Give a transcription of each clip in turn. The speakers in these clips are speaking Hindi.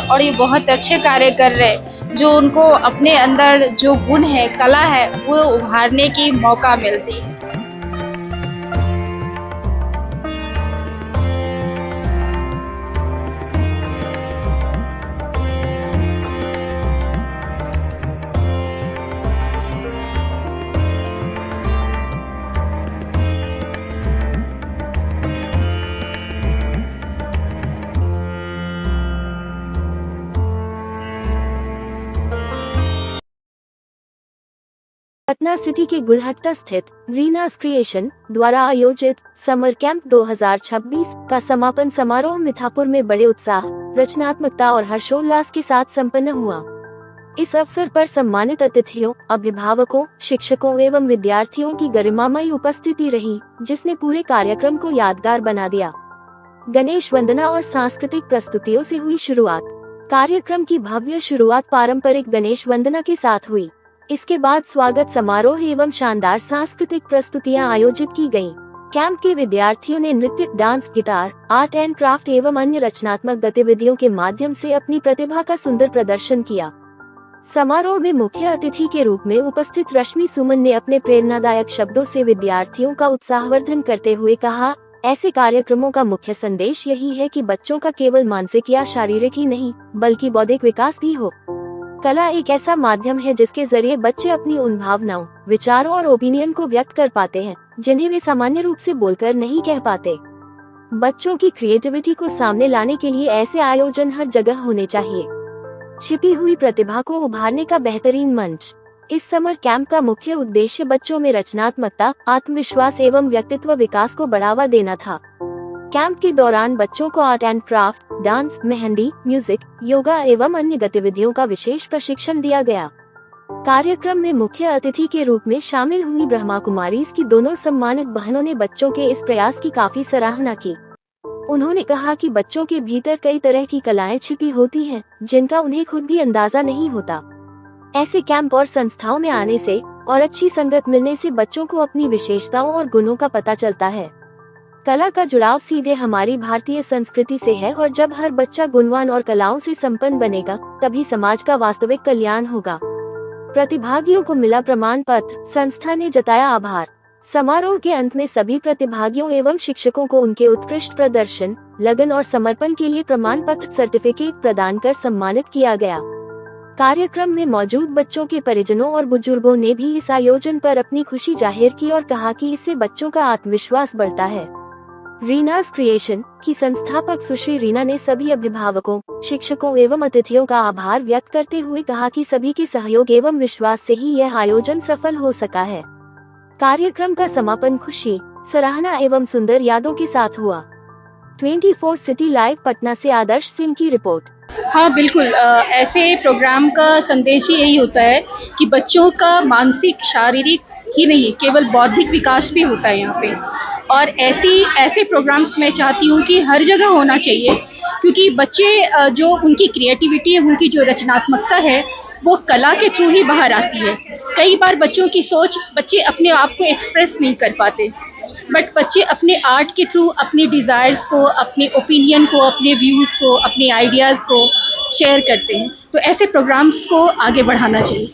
और ये बहुत अच्छे कार्य कर रहे हैं। जो उनको अपने अंदर जो गुण है, कला है, वो उभारने की मौका मिलती है। पटना सिटी के गुलहट्टा स्थित रीनास क्रिएशन द्वारा आयोजित समर कैंप 2026 का समापन समारोह मिठापुर में बड़े उत्साह, रचनात्मकता और हर्षोल्लास के साथ संपन्न हुआ। इस अवसर पर सम्मानित अतिथियों, अभिभावकों, शिक्षकों एवं विद्यार्थियों की गरिमामयी उपस्थिति रही, जिसने पूरे कार्यक्रम को यादगार बना दिया। गणेश वंदना और सांस्कृतिक प्रस्तुतियों से हुई शुरुआत। कार्यक्रम की भव्य शुरुआत पारंपरिक गणेश वंदना के साथ हुई। इसके बाद स्वागत समारोह एवं शानदार सांस्कृतिक प्रस्तुतियां आयोजित की गयीं। कैंप के विद्यार्थियों ने नृत्य, dance, guitar, art and craft एवं अन्य रचनात्मक गतिविधियों के माध्यम से अपनी प्रतिभा का सुंदर प्रदर्शन किया। समारोह में मुख्य अतिथि के रूप में उपस्थित रश्मि सुमन ने अपने प्रेरणादायक शब्दों से विद्यार्थियों का उत्साहवर्धन करते हुए कहा, ऐसे कार्यक्रमों का मुख्य संदेश यही है कि बच्चों का केवल मानसिक या शारीरिक ही नहीं, बल्कि बौद्धिक विकास भी हो। कला एक ऐसा माध्यम है जिसके जरिए बच्चे अपनी उन भावनाओं, विचारों और ओपिनियन को व्यक्त कर पाते हैं, जिन्हें वे सामान्य रूप से बोलकर नहीं कह पाते। बच्चों की क्रिएटिविटी को सामने लाने के लिए ऐसे आयोजन हर जगह होने चाहिए। छिपी हुई प्रतिभा को उभारने का बेहतरीन मंच। इस समर कैंप का मुख्य उद्देश्य बच्चों में रचनात्मकता, आत्मविश्वास एवं व्यक्तित्व विकास को बढ़ावा देना था। कैंप के दौरान बच्चों को art and craft, dance, mehndi, music, yoga एवं अन्य गतिविधियों का विशेष प्रशिक्षण दिया गया। कार्यक्रम में मुख्य अतिथि के रूप में शामिल हुई ब्रह्मा कुमारीज की दोनों सम्मानित बहनों ने बच्चों के इस प्रयास की काफी सराहना की। उन्होंने कहा कि बच्चों के भीतर कई तरह की कलाएं छिपी होती हैं, जिनका उन्हें खुद भी अंदाजा नहीं होता। ऐसे कैंप और संस्थाओं में आने से और अच्छी संगत मिलने से बच्चों को अपनी विशेषताओं और गुणों का पता चलता है। कला का जुड़ाव सीधे हमारी भारतीय संस्कृति से है और जब हर बच्चा गुणवान और कलाओं से संपन्न बनेगा, तभी समाज का वास्तविक कल्याण होगा। प्रतिभागियों को मिला प्रमाण पत्र, संस्था ने जताया आभार। समारोह के अंत में सभी प्रतिभागियों एवं शिक्षकों को उनके उत्कृष्ट प्रदर्शन, लगन और समर्पण के लिए प्रमाण पत्र, सर्टिफिकेट प्रदान कर सम्मानित किया गया। कार्यक्रम में मौजूद बच्चों के परिजनों और बुजुर्गों ने भी इस आयोजन पर अपनी खुशी जाहिर की और कहा कि इससे बच्चों का आत्मविश्वास बढ़ता है। रीनास क्रिएशन की संस्थापक सुश्री रीना ने सभी अभिभावकों, शिक्षकों एवं अतिथियों का आभार व्यक्त करते हुए कहा कि सभी के सहयोग एवं विश्वास से ही यह आयोजन सफल हो सका है। कार्यक्रम का समापन खुशी, सराहना एवं सुंदर यादों के साथ हुआ। 24 सिटी लाइव पटना से आदर्श सिंह की रिपोर्ट। हाँ बिल्कुल, ऐसे प्रोग्राम का संदेश ही यही होता है कि बच्चों का मानसिक, शारीरिक ही नहीं, केवल बौद्धिक विकास भी होता है यहाँ पे। और ऐसे प्रोग्राम्स मैं चाहती हूँ कि हर जगह होना चाहिए, क्योंकि बच्चे जो उनकी क्रिएटिविटी है, उनकी जो रचनात्मकता है, वो कला के थ्रू ही बाहर आती है। कई बार बच्चों की सोच, बच्चे अपने आप को एक्सप्रेस नहीं कर पाते, बट बच्चे अपने आर्ट के थ्रू अपने डिज़ायर्स को, अपने ओपिनियन को, अपने व्यूज़ को, अपने आइडियाज़ को शेयर करते हैं। तो ऐसे प्रोग्राम्स को आगे बढ़ाना चाहिए।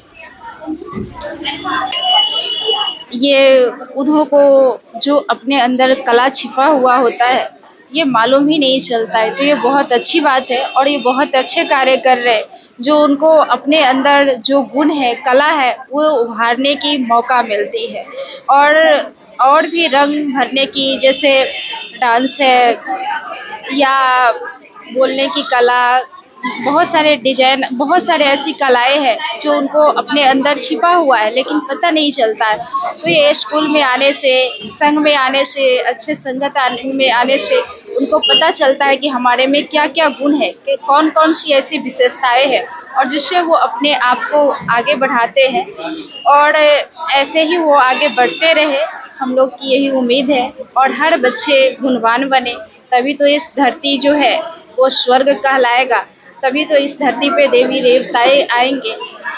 ये उन्हों को जो अपने अंदर कला छिपा हुआ होता है, ये मालूम ही नहीं चलता है। तो ये बहुत अच्छी बात है और ये बहुत अच्छे कार्य कर रहे हैं। जो उनको अपने अंदर जो गुण है, कला है, वो उभारने की मौका मिलती है। और भी रंग भरने की, जैसे डांस है या बोलने की कला, बहुत सारे डिजाइन, बहुत सारे ऐसी कलाएं हैं जो उनको अपने अंदर छिपा हुआ है, लेकिन पता नहीं चलता है। तो ये स्कूल में आने से, संघ में आने से, अच्छे संगत में आने से उनको पता चलता है कि हमारे में क्या क्या गुण है, कि कौन कौन सी ऐसी विशेषताएं हैं, और जिससे वो अपने आप को आगे बढ़ाते हैं। और ऐसे ही वो आगे बढ़ते रहे, हम लोग की यही उम्मीद है। और हर बच्चे गुणवान बने, तभी तो इस धरती जो है वो स्वर्ग कहलाएगा, तभी तो इस धरती पे देवी देवताएं आएंगे।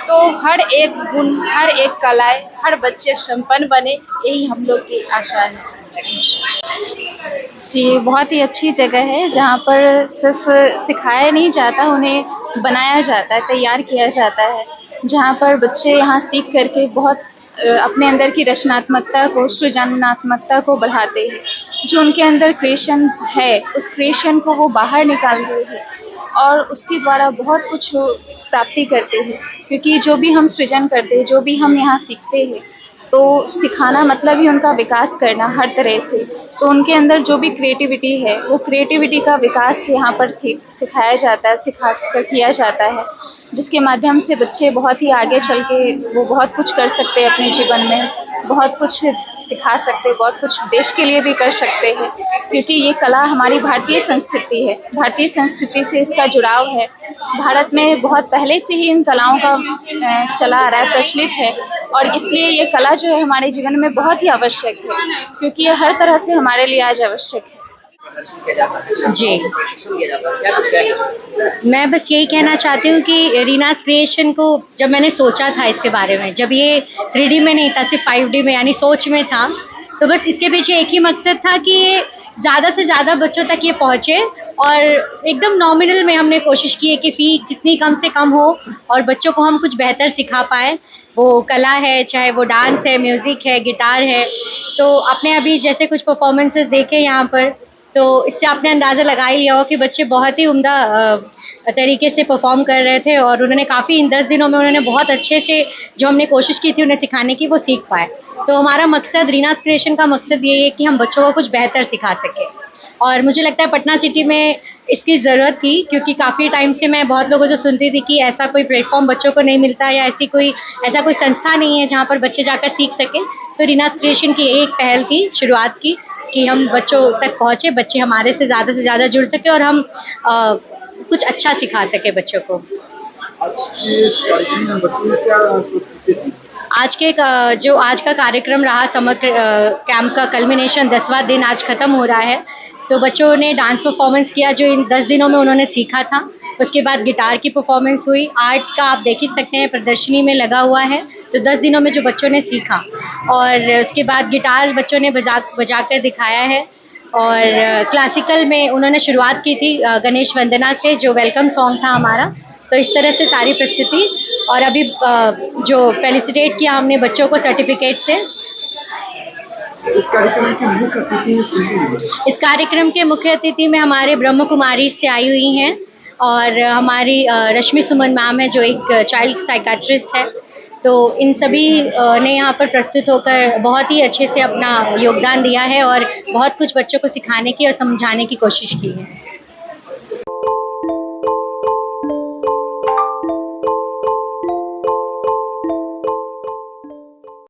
तो हर एक गुण, हर एक कलाएं, हर बच्चे संपन्न बने, यही हम लोग की आशा है। जी, बहुत ही अच्छी जगह है जहाँ पर सिर्फ़ सिखाया नहीं जाता, उन्हें बनाया जाता है, तैयार किया जाता है। जहाँ पर बच्चे यहाँ सीख कर के बहुत अपने अंदर की रचनात्मकता को, सृजनात्मकता को बढ़ाते हैं। जो उनके अंदर क्रिएशन है, उस क्रिएशन को वो बाहर निकालते हैं और उसके द्वारा बहुत कुछ प्राप्ति करते हैं। क्योंकि जो भी हम सृजन करते हैं, जो भी हम यहाँ सीखते हैं, तो सिखाना मतलब ही उनका विकास करना हर तरह से। तो उनके अंदर जो भी क्रिएटिविटी है, वो क्रिएटिविटी का विकास यहाँ पर सिखाया जाता है, सिखा कर किया जाता है, जिसके माध्यम से बच्चे बहुत ही आगे चल के वो बहुत कुछ कर सकते हैं अपने जीवन में, बहुत कुछ सिखा सकते हैं, बहुत कुछ देश के लिए भी कर सकते हैं। क्योंकि ये कला हमारी भारतीय संस्कृति है, भारतीय संस्कृति से इसका जुड़ाव है। भारत में बहुत पहले से ही इन कलाओं का चला आ रहा है, प्रचलित है और इसलिए ये कला जो है हमारे जीवन में बहुत ही आवश्यक है, क्योंकि ये हर तरह से हमारे लिए आज आवश्यक है। जी, मैं बस यही कहना चाहती हूँ कि रीनास क्रिएशन को जब मैंने सोचा था इसके बारे में, जब ये 3D में नहीं था, सिर्फ 5D में यानी सोच में था, तो बस इसके पीछे एक ही मकसद था कि ये ज़्यादा से ज़्यादा बच्चों तक ये पहुँचे और एकदम नॉमिनल में हमने कोशिश की है कि फ़ी जितनी कम से कम हो और बच्चों को हम कुछ बेहतर सिखा पाएँ। वो कला है, चाहे वो डांस है, म्यूज़िक है, गिटार है, तो आपने अभी जैसे कुछ परफॉर्मेंसेस देखे यहाँ पर, तो इससे आपने अंदाज़ा लगा ही लिया हो कि बच्चे बहुत ही उम्दा तरीके से परफॉर्म कर रहे थे और उन्होंने काफ़ी इन 10 दिनों में उन्होंने बहुत अच्छे से जो हमने कोशिश की थी उन्हें सिखाने की, वो सीख पाए। तो हमारा मकसद, रीनास क्रिएशन का मकसद ये है कि हम बच्चों को कुछ बेहतर सिखा सकें और मुझे लगता है पटना सिटी में इसकी ज़रूरत थी, क्योंकि काफ़ी टाइम से मैं बहुत लोगों से सुनती थी कि ऐसा कोई प्लेटफॉर्म बच्चों को नहीं मिलता या ऐसा कोई संस्था नहीं है जहाँ पर बच्चे जाकर सीख सकें। तो रीनास क्रिएशन की एक पहल की शुरुआत की कि हम बच्चों तक पहुँचे, बच्चे हमारे से ज़्यादा जुड़ सके और हम कुछ अच्छा सिखा सके बच्चों को। आज का कार्यक्रम रहा समग्र कैंप का कल्मिनेशन 10वां दिन आज ख़त्म हो रहा है। तो बच्चों ने डांस परफॉर्मेंस किया जो इन 10 दिनों में उन्होंने सीखा था। उसके बाद गिटार की परफॉर्मेंस हुई, आर्ट का आप देख ही सकते हैं प्रदर्शनी में लगा हुआ है। तो 10 दिनों में जो बच्चों ने सीखा और उसके बाद गिटार बच्चों ने बजा कर दिखाया है और क्लासिकल में उन्होंने शुरुआत की थी गणेश वंदना से, जो वेलकम सॉन्ग था हमारा। तो इस तरह से सारी प्रस्तुति और अभी जो फेलिसिटेट किया हमने बच्चों को सर्टिफिकेट से। इस कार्यक्रम के मुख्य अतिथि इस कार्यक्रम के मुख्य अतिथि में हमारे ब्रह्म कुमारी से आई हुई हैं और हमारी रश्मि सुमन मैम है जो एक चाइल्ड साइकाट्रिस्ट है। तो इन सभी ने यहाँ पर प्रस्तुत होकर बहुत ही अच्छे से अपना योगदान दिया है और बहुत कुछ बच्चों को सिखाने की और समझाने की कोशिश की है।